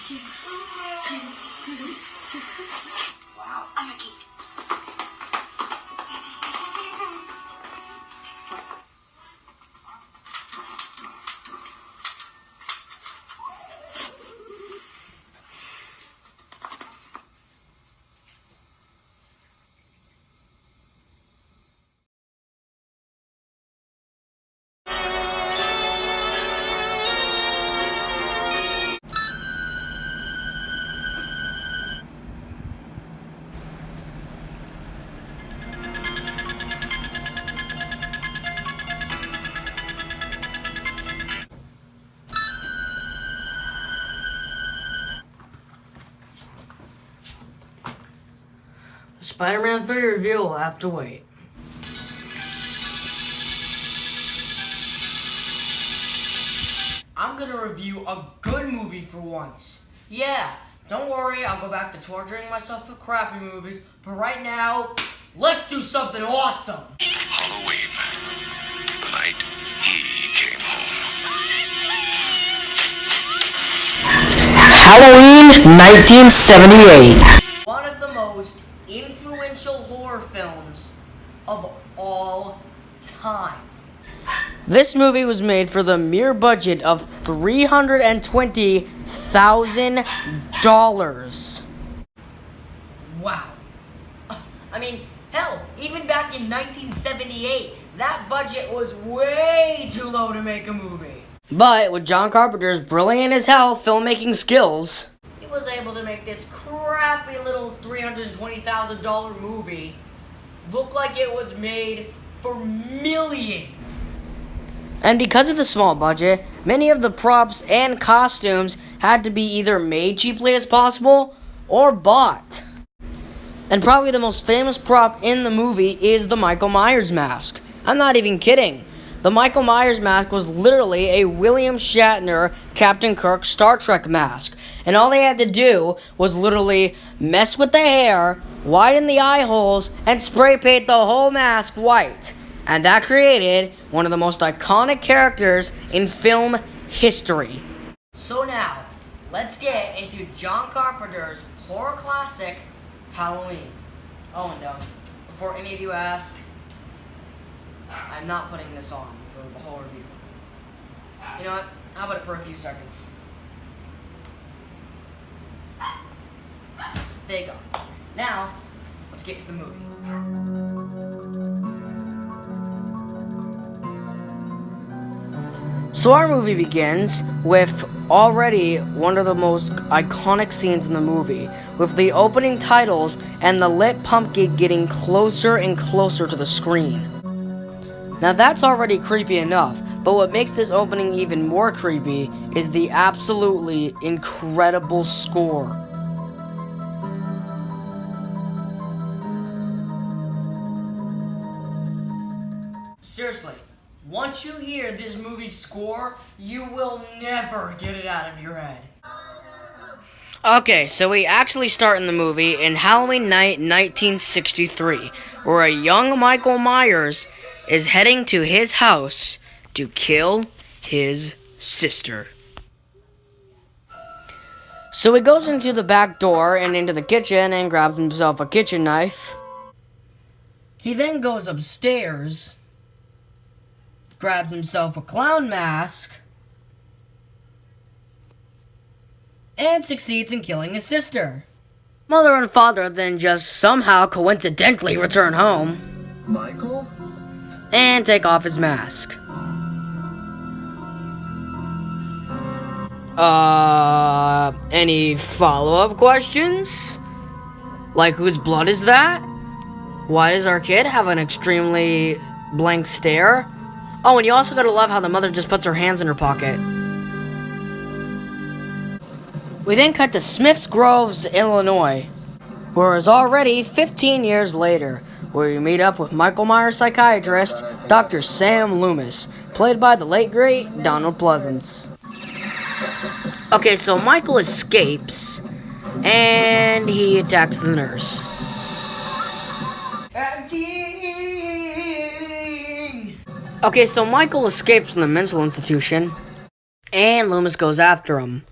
Wow. I'm a geek. Spider-Man 3 review will have to wait. I'm gonna review a good movie for once. Yeah, don't worry, I'll go back to torturing myself with crappy movies, but right now, let's do something awesome! Halloween, the night he came home. Halloween 1978. One of the most influential horror films of all time. This movie was made for the mere budget of $320,000. Wow. I mean, hell, even back in 1978, that budget was way too low to make a movie. But with John Carpenter's brilliant as hell filmmaking skills, he was able to make this crappy little $320,000 movie look like it was made for millions. And because of the small budget, many of the props and costumes had to be either made cheaply as possible or bought. And probably the most famous prop in the movie is the Michael Myers mask. I'm not even kidding. The Michael Myers mask was literally a William Shatner Captain Kirk Star Trek mask. And all they had to do was literally mess with the hair, widen the eye holes, and spray paint the whole mask white. And that created one of the most iconic characters in film history. So now, let's get into John Carpenter's horror classic, Halloween. Oh, and before any of you ask, I'm not putting this on for the whole review. You know what? How about it for a few seconds? There you go. Now, let's get to the movie. So our movie begins with already one of the most iconic scenes in the movie, with the opening titles and the lit pumpkin getting closer and closer to the screen. Now that's already creepy enough, but what makes this opening even more creepy is the absolutely incredible score. Seriously, once you hear this movie's score, you will never get it out of your head. Okay, so we actually start in the movie in Halloween night 1963, where a young Michael Myers is heading to his house to kill his sister. So he goes into the back door and into the kitchen and grabs himself a kitchen knife. He then goes upstairs, grabs himself a clown mask, and succeeds in killing his sister. Mother and father then just somehow coincidentally return home. Michael? And take off his mask. Any follow-up questions? Like, whose blood is that? Why does our kid have an extremely blank stare? Oh, and you also gotta love how the mother just puts her hands in her pocket. We then cut to Smiths Groves, Illinois, where it's already 15 years later, where we meet up with Michael Myers psychiatrist, Dr. Sam Loomis, played by the late great Donald Pleasance. Okay, so Michael escapes, and he attacks the nurse. Okay, so Michael escapes from the mental institution, and Loomis goes after him.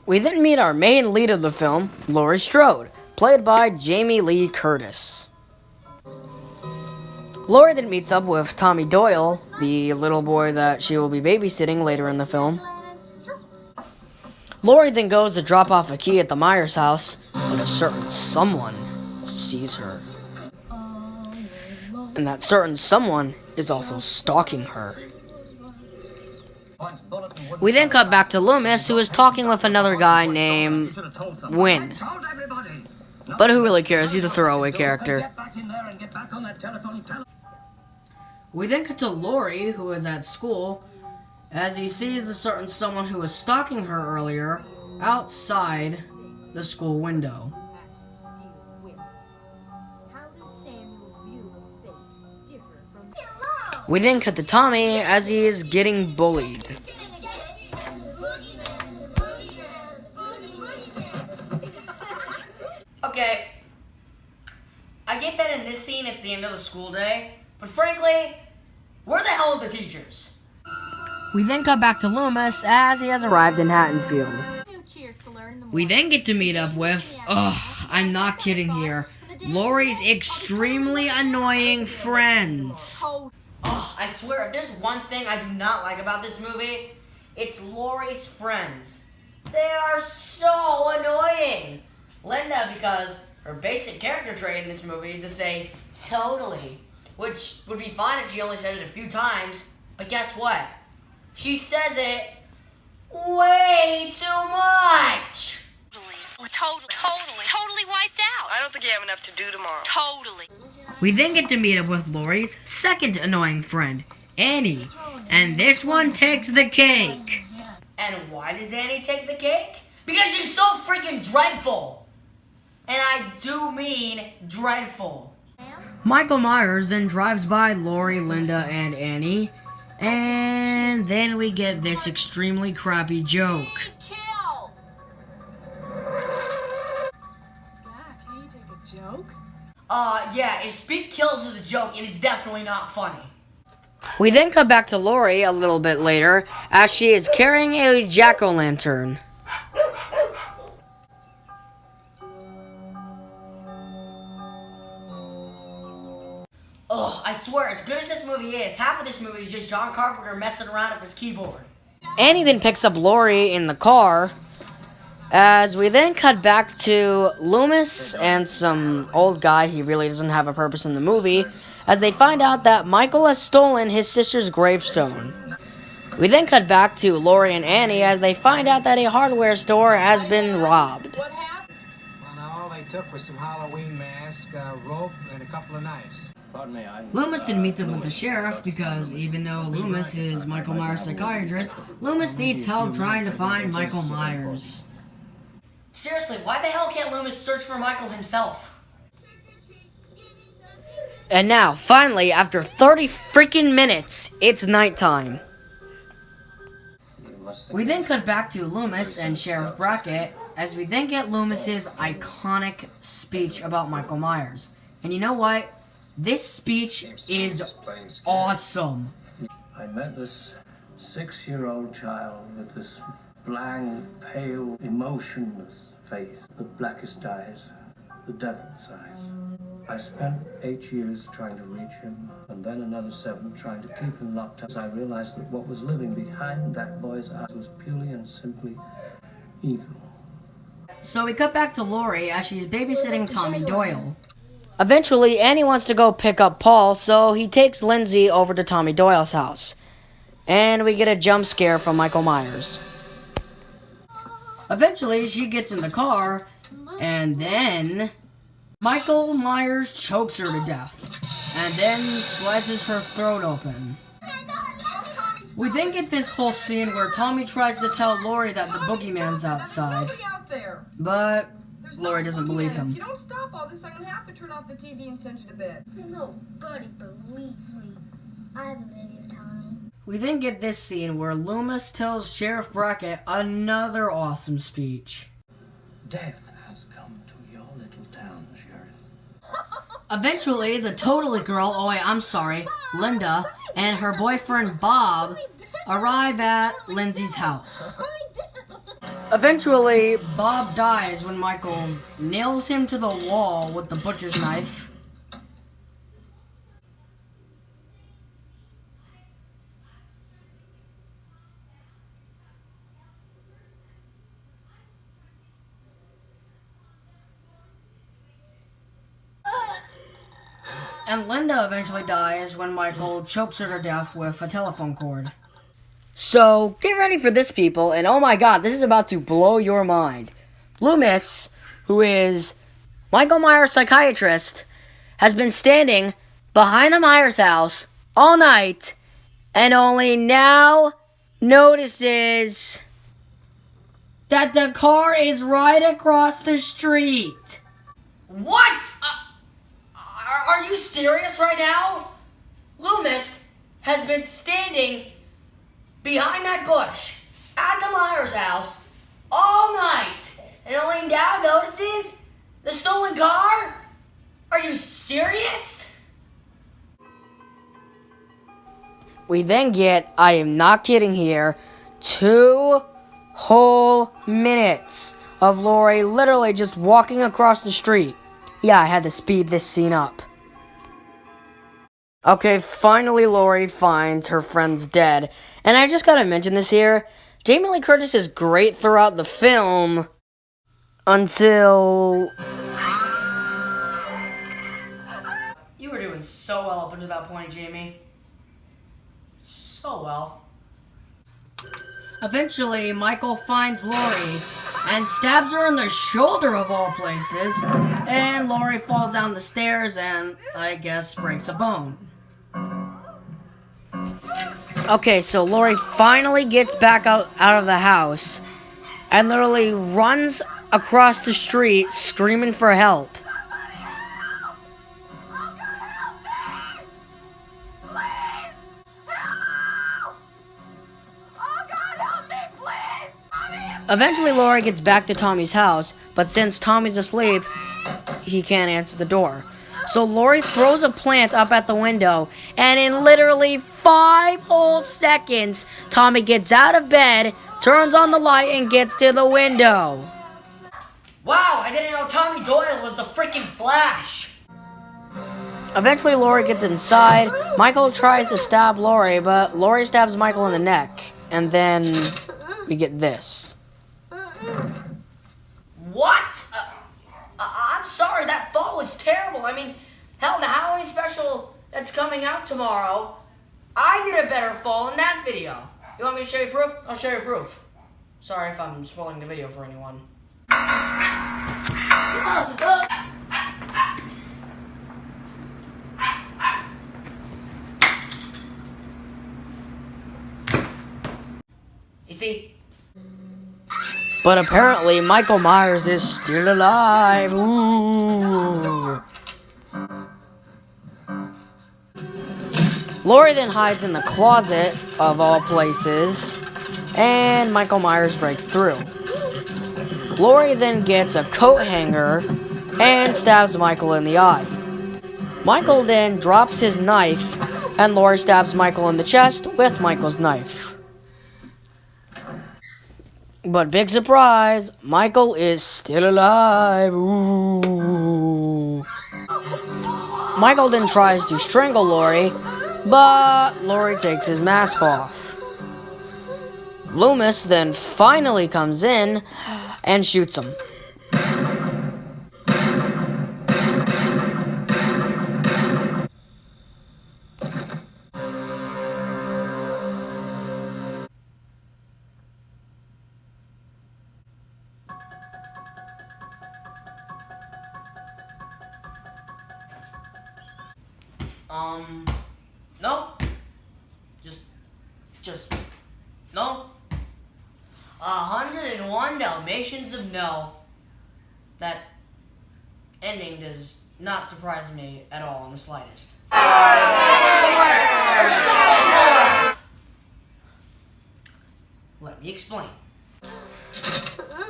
We then meet our main lead of the film, Laurie Strode, played by Jamie Lee Curtis. Laurie then meets up with Tommy Doyle, the little boy that she will be babysitting later in the film. Laurie then goes to drop off a key at the Myers house, but a certain someone sees her. And that certain someone is also stalking her. We then cut back to Loomis, who is talking with another guy named Wynn. But who really cares? He's a throwaway character. We then cut to Laurie, who is at school, as he sees a certain someone who was stalking her earlier outside the school window. We then cut to Tommy as he is getting bullied. Okay, I get that in this scene it's the end of the school day, but frankly, where the hell are the teachers? We then cut back to Loomis as he has arrived in Haddonfield. We then get to meet up with, I'm not kidding here, Laurie's extremely annoying friends. I swear, if there's one thing I do not like about this movie, it's Laurie's friends. They are so annoying. Linda, because her basic character trait in this movie is to say, totally. Which would be fine if she only said it a few times, but guess what? She says it way too much. Totally wiped out. I don't think you have enough to do tomorrow. Totally. We then get to meet up with Laurie's second annoying friend, Annie, and this one takes the cake. And why does Annie take the cake? Because she's so freaking dreadful. And I do mean dreadful. Michael Myers then drives by Laurie, Linda, and Annie, and then we get this extremely crappy joke. Yeah, if Speed Kills is a joke, it is definitely not funny. We then cut back to Laurie a little bit later, as she is carrying a jack-o'-lantern. I swear, as good as this movie is, half of this movie is just John Carpenter messing around with his keyboard. Annie then picks up Laurie in the car, as we then cut back to Loomis and some old guy, he really doesn't have a purpose in the movie, as they find out that Michael has stolen his sister's gravestone. We then cut back to Laurie and Annie as they find out that a hardware store has been robbed. What happened? Well, all they took was some Halloween mask, rope, and a couple of knives. Loomis then meets up with the sheriff because even though Loomis is Michael Myers' psychiatrist, Loomis needs help trying to find Michael Myers. Seriously, why the hell can't Loomis search for Michael himself? And now, finally, after 30 freaking minutes, it's nighttime. We then cut back to Loomis and Sheriff Brackett, as we then get Loomis's iconic speech about Michael Myers. And you know what? This speech is awesome. I met this 6-year-old child with this blank, pale, emotionless face, the blackest eyes, the devil's eyes. I spent 8 years trying to reach him, and then another 7 trying to keep him locked up. I realized that what was living behind that boy's eyes was purely and simply evil. So we cut back to Laurie as she's babysitting Tommy Doyle. Eventually, Annie wants to go pick up Paul, so he takes Lindsay over to Tommy Doyle's house. And we get a jump scare from Michael Myers. Eventually, she gets in the car, and then Michael Myers chokes her to death, and then slices her throat open. We then get this whole scene where Tommy tries to tell Laurie that the boogeyman's outside, but Laurie doesn't believe him. If you don't stop all this, I'm going to have to turn off the TV and send you to bed. Nobody believes me. I believe you, Tommy. We then get this scene where Loomis tells Sheriff Brackett another awesome speech. Death has come to your little town, Sheriff. Eventually, the Totally Girl, Linda, and her boyfriend Bob arrive at Lindsay's house. Eventually, Bob dies when Michael nails him to the wall with the butcher's knife. And Linda eventually dies when Michael chokes her to death with a telephone cord. So, get ready for this, people, and oh my god, this is about to blow your mind. Loomis, who is Michael Myers' psychiatrist, has been standing behind the Myers house all night and only now notices that the car is right across the street. What? Are you serious right now? Loomis has been standing behind that bush at the Myers house all night and only now notices the stolen car? Are you serious? We then get, I am not kidding here, 2 whole minutes of Laurie literally just walking across the street. Yeah, I had to speed this scene up. Okay, finally Laurie finds her friends dead. And I just gotta mention this here. Jamie Lee Curtis is great throughout the film until... You were doing so well up until that point, Jamie. So well. Eventually, Michael finds Laurie and stabs her in the shoulder of all places. And Laurie falls down the stairs and, I guess, breaks a bone. Okay, so Laurie finally gets back out of the house and literally runs across the street screaming for help. Eventually, Laurie gets back to Tommy's house, but since Tommy's asleep, he can't answer the door. So Laurie throws a plant up at the window, and in literally 5 whole seconds, Tommy gets out of bed, turns on the light, and gets to the window. Wow, I didn't know Tommy Doyle was the freaking Flash. Eventually, Laurie gets inside. Michael tries to stab Laurie, but Laurie stabs Michael in the neck. And then we get this. What? I'm sorry, that fall was terrible. I mean, hell, the Halloween special that's coming out tomorrow, I did a better fall in that video. You want me to show you proof? I'll show you proof. Sorry if I'm spoiling the video for anyone. You see? But apparently, Michael Myers is still alive. Ooh. Laurie then hides in the closet, of all places, and Michael Myers breaks through. Laurie then gets a coat hanger and stabs Michael in the eye. Michael then drops his knife, and Laurie stabs Michael in the chest with Michael's knife. But big surprise, Michael is still alive. Ooh. Michael then tries to strangle Laurie, but Laurie takes his mask off. Loomis then finally comes in and shoots him. No. No. 101 Dalmatians of no. That ending does not surprise me at all in the slightest. Let me explain.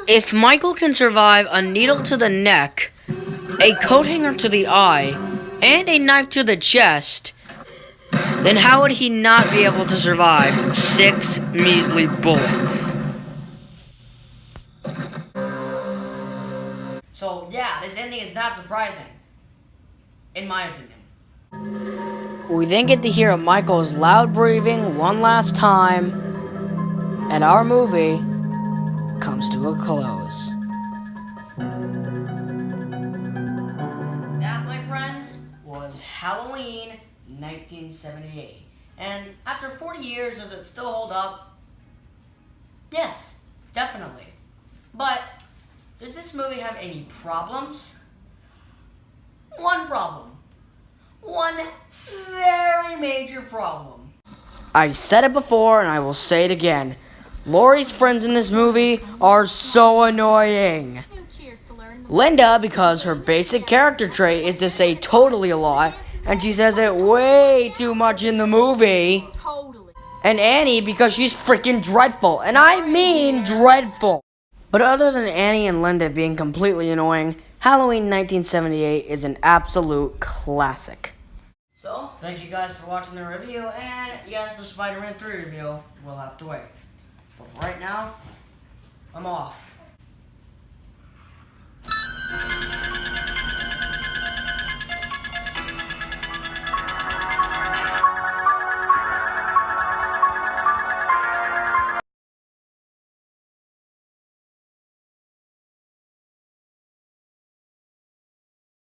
If Michael can survive a needle to the neck, a coat hanger to the eye, and a knife to the chest, then how would he not be able to survive 6 measly bullets? this ending is not surprising, in my opinion. We then get to hear Michael's loud breathing one last time, and our movie comes to a close. That, my friends, was Halloween 1978. And after 40 years, does it still hold up? Yes, definitely. But does this movie have any problems? One problem. One very major problem. I've said it before and I will say it again. Laurie's friends in this movie are so annoying. Linda, because her basic character trait is to say totally a lot, and she says it way too much in the movie. And Annie, because she's freaking dreadful, and I mean dreadful. But other than Annie and Linda being completely annoying, Halloween 1978 is an absolute classic. So, thank you guys for watching the review, and yes, the Spider-Man 3 review will have to wait. But for right now, I'm off.